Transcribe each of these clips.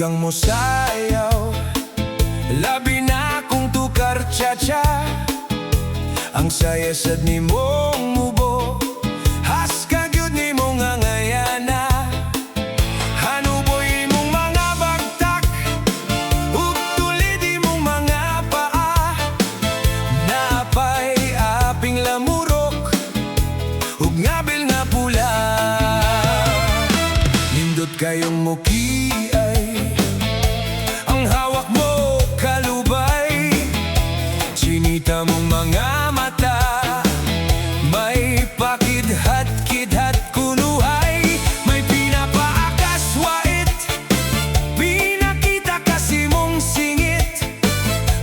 kang mosayaw, labi na kung tukar cha-cha. Ang saya sad ni mong mubo, has kagyud ni mong angayana. Hanuboy mong mga bagtak, ug tulid imong mga paa. Napay aping lamurok, ug ngabil nga pula. Nindot kayong mukiay, ang hawak mo kalubay. Sinita mong mga mata, may pakidhat-kidhat kunuhay. May pinapaakas wait, pinakita kasi mong singit.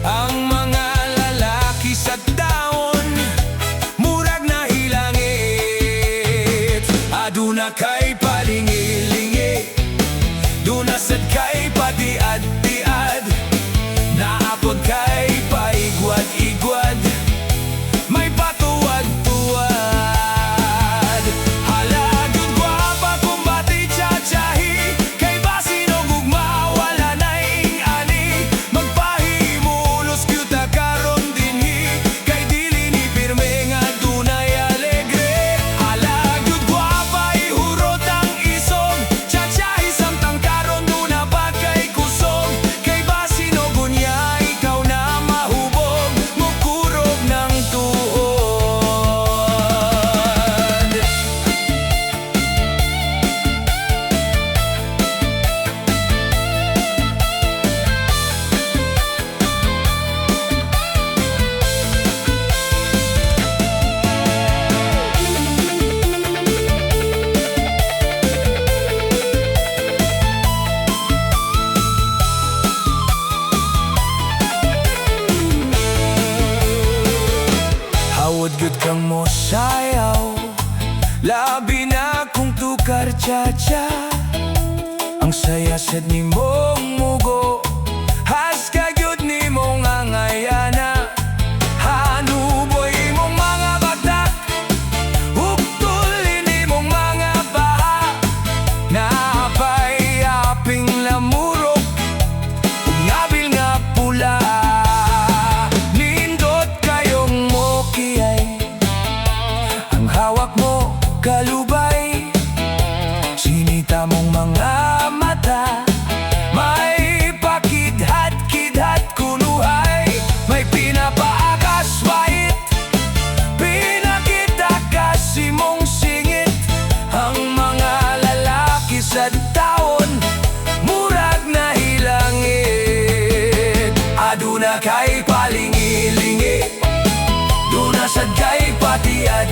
Ang mga lalaki sa taon, murag na hilangit. Aduna kay palingi-lingi, duna sad kay patiad-tiad. Naapod kay paigwad-igwad, may patuwad-tuwad. Halagod gwapa kumbati chachahi, kay basin o gugma wala na ing-ani. Magpahimulos kyuta karon dinhi, kay dili ni pirme nga dunay alegre. Halagod gwapa ihurot ang isog, chachahi samtang karon duna pa kay kusog. Kay basin o gunya ikaw na mahubog, mukurog ng tuhod. Hawad gyud kang mosayaw, labi na kung tukar cha-cha. Ang saya sad ni mong mugo, has kagyud ni mong angayana. Hanuboy mong mga bagtak, ug tulin ni mong mga baha. Napay aping lamurok, ug ngabil nga pula. Nindot kayong mokiyay, ang hawak mo kalubay. Sinita mong mga mata, may pakidhat-kidhat kunuhay. May pinapaakas wait, pinakita kasi mong singit. Ang mga lalaki sa taon, murag na hilangit. Aduna kay palingi-lingi, duna sad kay patiad